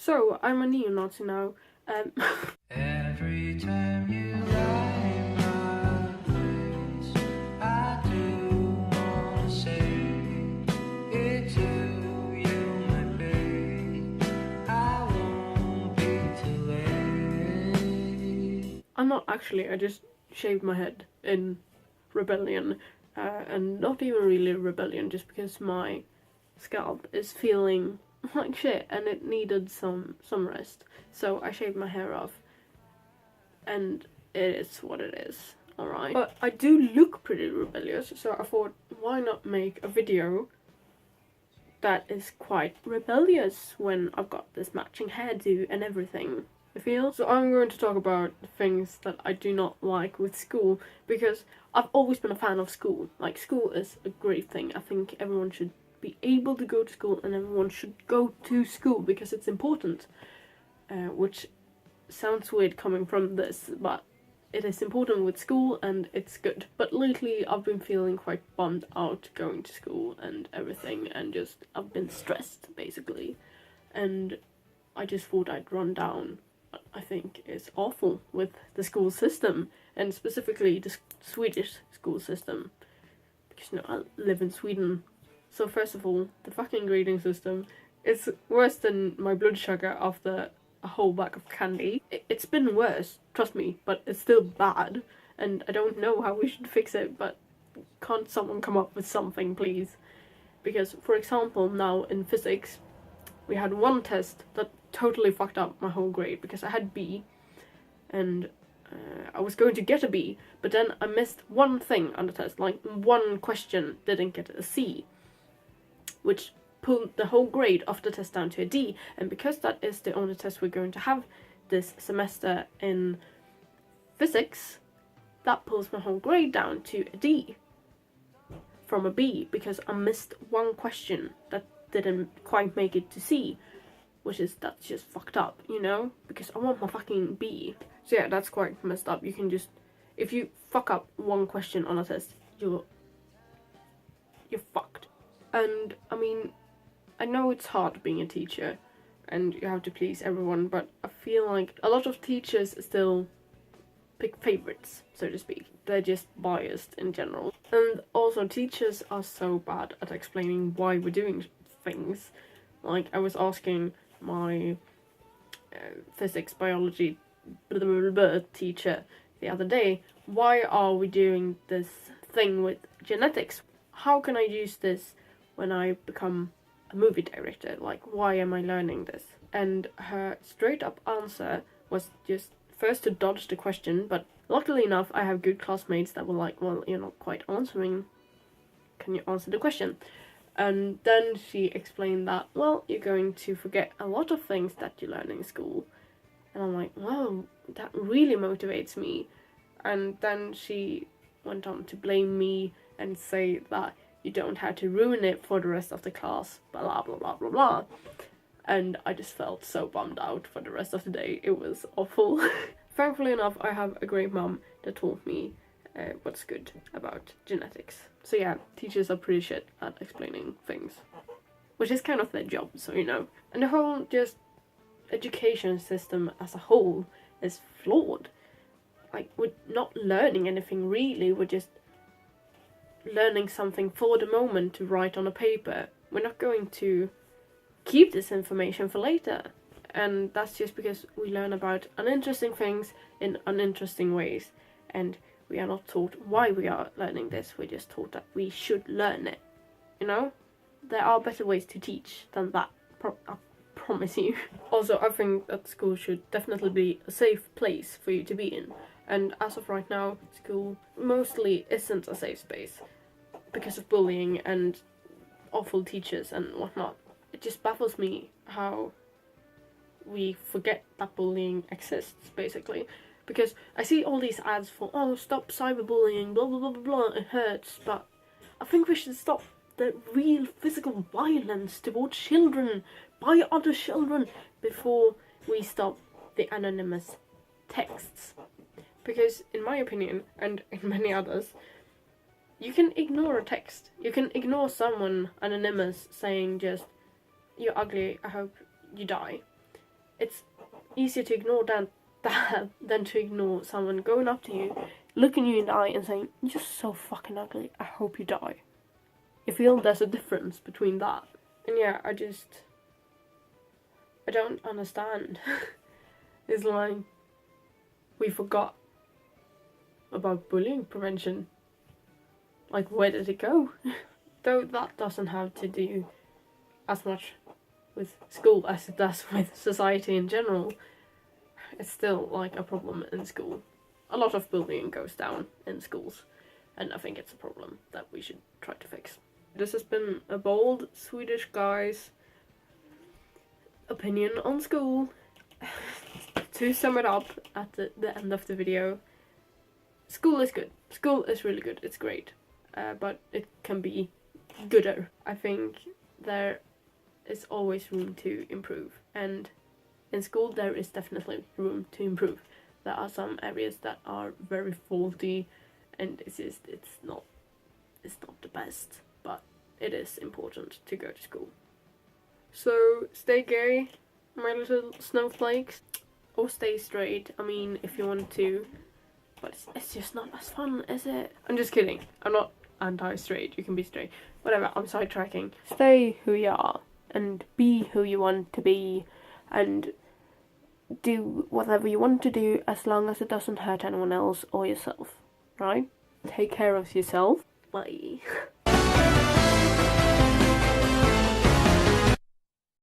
So, I'm a neo-Nazi now. Every time you lie my place, I do wanna say it's you, my babe. I won't be too late. I'm not actually, I just shaved my head in rebellion. And not even really rebellion, just because my scalp is feeling like shit and it needed some rest. So I shaved my hair off, and it is what it is, alright? But I do look pretty rebellious, so I thought, why not make a video that is quite rebellious when I've got this matching hairdo and everything, I feel? So I'm going to talk about things that I do not like with school, because I've always been a fan of school. Like, school is a great thing. I think everyone should be able to go to school, and everyone should go to school because it's important. Which sounds weird coming from this, but it is important with school and it's good. But lately I've been feeling quite bummed out going to school and everything, and just I've been stressed basically, and I just thought I'd run down what I think is awful with the school system, and specifically the Swedish school system, because you know I live in Sweden. So first of all, the fucking grading system is worse than my blood sugar after a whole bag of candy. It's been worse, trust me, but it's still bad, and I don't know how we should fix it, but can't someone come up with something, please? Because, for example, now in physics, we had one test that totally fucked up my whole grade, because I had B, and I was going to get a B, but then I missed one thing on the test, like one question didn't get a C, which pulled the whole grade of the test down to a D, and because that is the only test we're going to have this semester in physics, that pulls my whole grade down to a D from a B, because I missed one question that didn't quite make it to C, that's just fucked up, you know, because I want my fucking B. So yeah, that's quite messed up. You can just, if you fuck up one question on a test, you're fucked. And I mean, I know it's hard being a teacher and you have to please everyone, but I feel like a lot of teachers still pick favorites, so to speak. They're just biased in general. And also, teachers are so bad at explaining why we're doing things. Like, I was asking my physics, biology, teacher the other day, why are we doing this thing with genetics? How can I use this when I become a movie director? Like, why am I learning this? And her straight up answer was just first to dodge the question, but luckily enough I have good classmates that were like, well, you're not quite answering, can you answer the question? And then she explained that, well, you're going to forget a lot of things that you learn in school. And I'm like, wow, that really motivates me. And then she went on to blame me and say that you don't have to ruin it for the rest of the class, blah blah blah blah blah. And I just felt so bummed out for the rest of the day. It was awful. Thankfully enough, I have a great mum that taught me what's good about genetics. So yeah, teachers are pretty shit at explaining things, which is kind of their job, so you know. And the whole just education system as a whole is flawed. Like, we're not learning anything really, we're just learning something for the moment to write on a paper. We're not going to keep this information for later. And that's just because we learn about uninteresting things in uninteresting ways. And we are not taught why we are learning this, we're just taught that we should learn it. You know? There are better ways to teach than that, I promise you. Also, I think that school should definitely be a safe place for you to be in. And as of right now, school mostly isn't a safe space because of bullying and awful teachers and whatnot. It just baffles me how we forget that bullying exists, basically. Because I see all these ads for, oh, stop cyberbullying, blah blah blah blah blah, it hurts, but I think we should stop the real physical violence towards children by other children before we stop the anonymous texts. Because in my opinion, and in many others, you can ignore a text. You can ignore someone anonymous saying just, you're ugly, I hope you die. it's easier to ignore that than to ignore someone going up to you, looking you in the eye and saying, "You're so fucking ugly, I hope you die." I feel there's a difference between that. And yeah, I don't understand. It's like, we forgot about bullying prevention. Like, where did it go? Though that doesn't have to do as much with school as it does with society in general, it's still like a problem in school. A lot of bullying goes down in schools, and I think it's a problem that we should try to fix. This has been a bold Swedish guy's opinion on school. To sum it up at the end of the video, school is good. School is really good. It's great. But it can be gooder. I think there is always room to improve. And in school there is definitely room to improve. There are some areas that are very faulty and it's not the best. But it is important to go to school. So stay gay, my little snowflakes. Or stay straight, I mean, if you want to. But it's just not as fun, is it? I'm just kidding. I'm not anti-straight. You can be straight. Whatever, I'm sidetracking. Stay who you are. And be who you want to be. And do whatever you want to do as long as it doesn't hurt anyone else or yourself. Right? Take care of yourself. Bye.